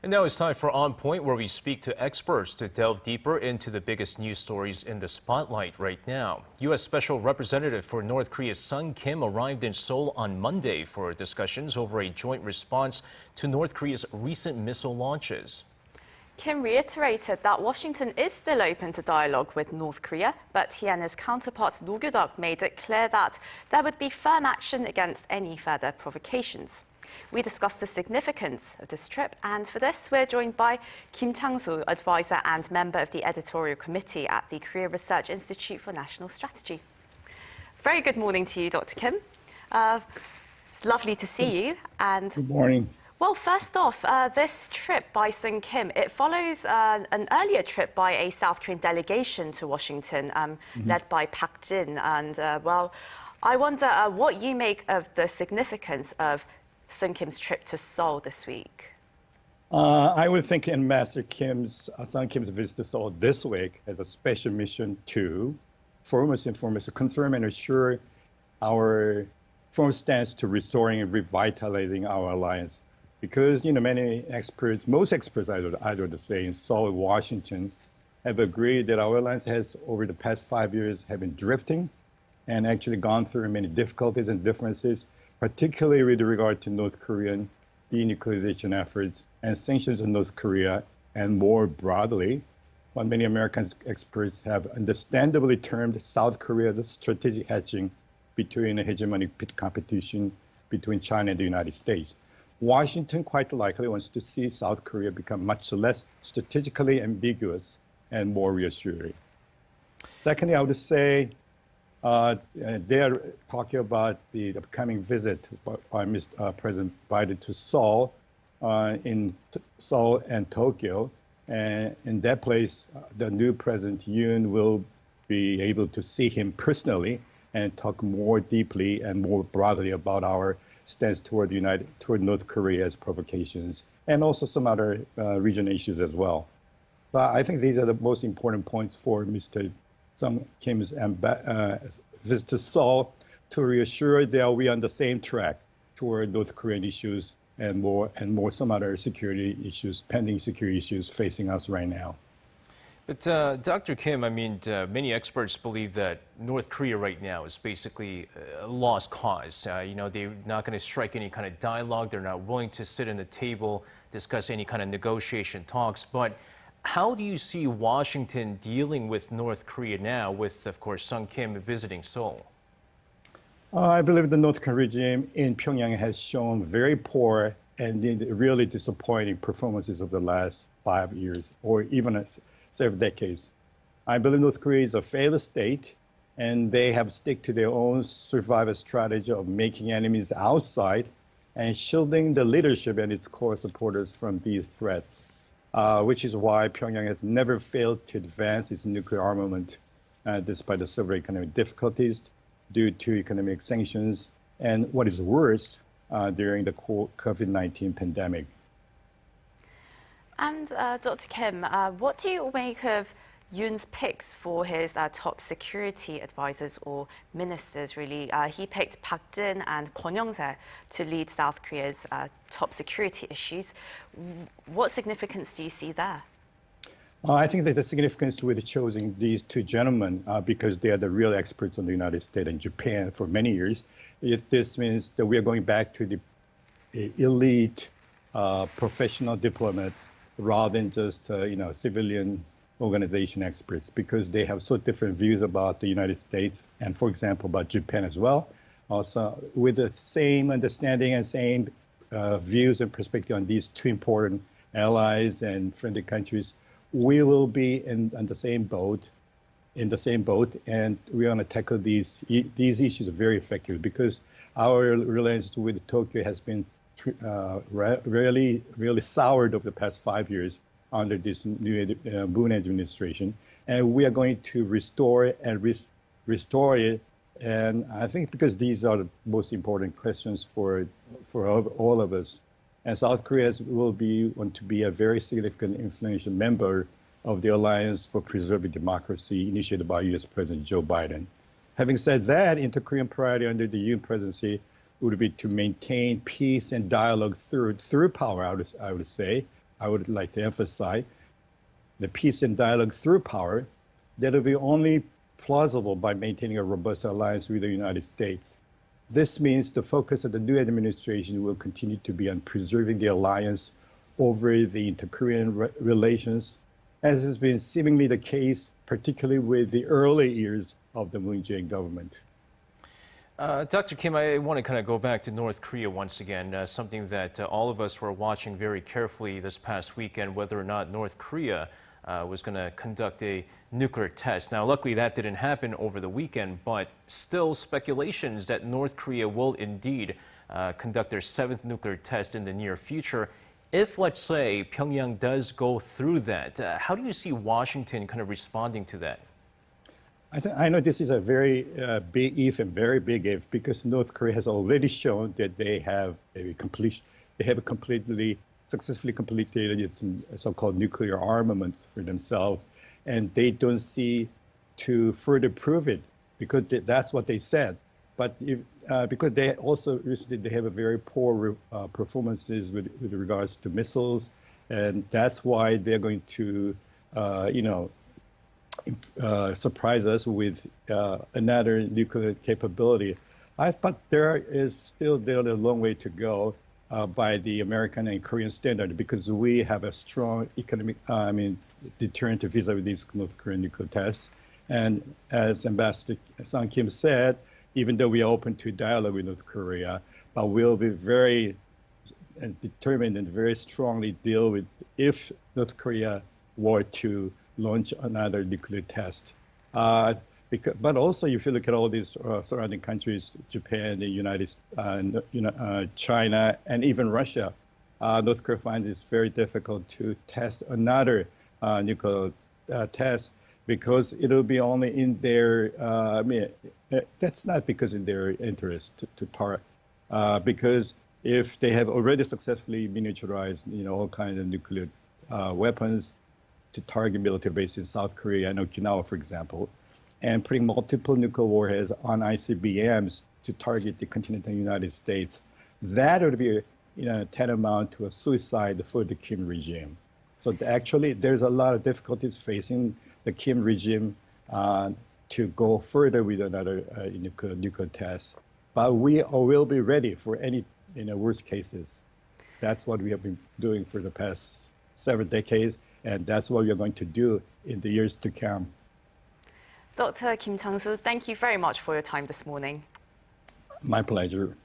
And now it's time for On Point, where we speak to experts to delve deeper into the biggest news stories in the spotlight right now. U.S. Special Representative for North Korea's Sung Kim arrived in Seoul on Monday for discussions over a joint response to North Korea's recent missile launches. Kim reiterated that Washington is still open to dialogue with North Korea, but he and his counterpart Roh Kyu-duk made it clear that there would be firm action against any further provocations. We discussed the significance of this trip, and for this, we're joined by Kim Chang-su, advisor and member of the Editorial Committee at the Korea Research Institute for National Strategy. Very good morning to you, Dr. Kim. It's lovely to see you. And good morning. Well, first off, this trip by Sung Kim, it follows an earlier trip by a South Korean delegation to Washington, led by Park Jin. And, well, I wonder what you make of the significance of Sung Kim's trip to Seoul this week. I would think in Master Sung Kim's visit to Seoul this week as a special mission to foremost and foremost confirm and assure our firm stance to restoring and revitalizing our alliance. Because, many experts, most experts, I would say, in Seoul, Washington, have agreed that our alliance has, over the past 5 years, have been drifting and actually gone through many difficulties and differences, particularly with regard to North Korean denuclearization efforts and sanctions on North Korea, and more broadly, what many American experts have understandably termed South Korea's strategic hedging between a hegemonic competition between China and the United States. Washington quite likely wants to see South Korea become much less strategically ambiguous and more reassuring. Secondly, I would say they are talking about the upcoming visit by President Biden to Seoul, in Seoul and Tokyo. And in that place, the new President Yoon will be able to see him personally and talk more deeply and more broadly about our stance toward North Korea's provocations, and also some other regional issues as well. But I think these are the most important points for Mr. Sung Kim's visit to Seoul, to reassure that we are on the same track toward North Korean issues and more some other security issues, pending security issues facing us right now. But Dr. Kim, many experts believe that North Korea right now is basically a lost cause. They're not going to strike any kind of dialogue. They're not willing to sit at the table, discuss any kind of negotiation talks. But how do you see Washington dealing with North Korea now, with, of course, Sung Kim visiting Seoul? I believe the North Korean regime in Pyongyang has shown very poor and really disappointing performances of the last 5 years, or even several decades. I believe North Korea is a failed state, and they have stuck to their own survival strategy of making enemies outside and shielding the leadership and its core supporters from these threats, which is why Pyongyang has never failed to advance its nuclear armament, despite the several economic difficulties due to economic sanctions, and what is worse, during the COVID-19 pandemic. And Dr. Kim, what do you make of Yoon's picks for his top security advisors or ministers, really? He picked Park Jin and Kwon Young-se to lead South Korea's top security issues. What significance do you see there? I think that the significance with choosing these two gentlemen, because they are the real experts on the United States and Japan for many years, this means that we are going back to the elite professional diplomats, rather than just civilian organization experts, because they have so different views about the United States and, for example, about Japan as well. Also, with the same understanding and same views and perspective on these two important allies and friendly countries, we will be in the same boat, and we're going to tackle these issues very effectively, because our relations with Tokyo has been really soured over the past 5 years under this new Moon administration, and we are going to restore it. And I think because these are the most important questions for all of us, and South Korea want to be a very significant, influential member of the Alliance for Preserving Democracy, initiated by U.S. President Joe Biden. Having said that, inter-Korean priority under the Yoon presidency would be to maintain peace and dialogue through power, I would say, I would like to emphasize, the peace and dialogue through power, that will be only plausible by maintaining a robust alliance with the United States. This means the focus of the new administration will continue to be on preserving the alliance over the inter-Korean relations, as has been seemingly the case, particularly with the early years of the Moon Jae-in government. Dr. Kim, I want to kind of go back to North Korea once again, something that all of us were watching very carefully this past weekend, whether or not North Korea was going to conduct a nuclear test. Now, luckily that didn't happen over the weekend, but still speculations that North Korea will indeed conduct their 7th nuclear test in the near future. If, let's say, Pyongyang does go through that, how do you see Washington kind of responding to that? I know this is a very big if and very big if, because North Korea has already shown that they have completely successfully completed its so-called nuclear armaments for themselves, and they don't see to further prove it because that's what they said. But because they also recently they have a very poor performances with regards to missiles, and that's why they're going to surprise us with another nuclear capability. I thought there is still a long way to go by the American and Korean standard, because we have a strong economic, deterrent vis-a-vis these North Korean nuclear tests. And as Ambassador Sung Kim said, even though we are open to dialogue with North Korea, but we'll be very determined and very strongly deal with if North Korea were to launch another nuclear test. But also, if you look at all these surrounding countries, Japan, the United States, China, and even Russia, North Korea finds it very difficult to test another nuclear test, because it'll be only in their, that's not because in their interest to target, because if they have already successfully miniaturized, all kinds of nuclear weapons to target military bases in South Korea and Okinawa, for example, and putting multiple nuclear warheads on ICBMs to target the continental United States, that would be, tantamount to a suicide for the Kim regime. So actually, there's a lot of difficulties facing the Kim regime to go further with another nuclear test. But we will be ready for any worst cases. That's what we have been doing for the past 7 decades, and that's what we are going to do in the years to come. Dr. Kim Chang-su, thank you very much for your time this morning. My pleasure.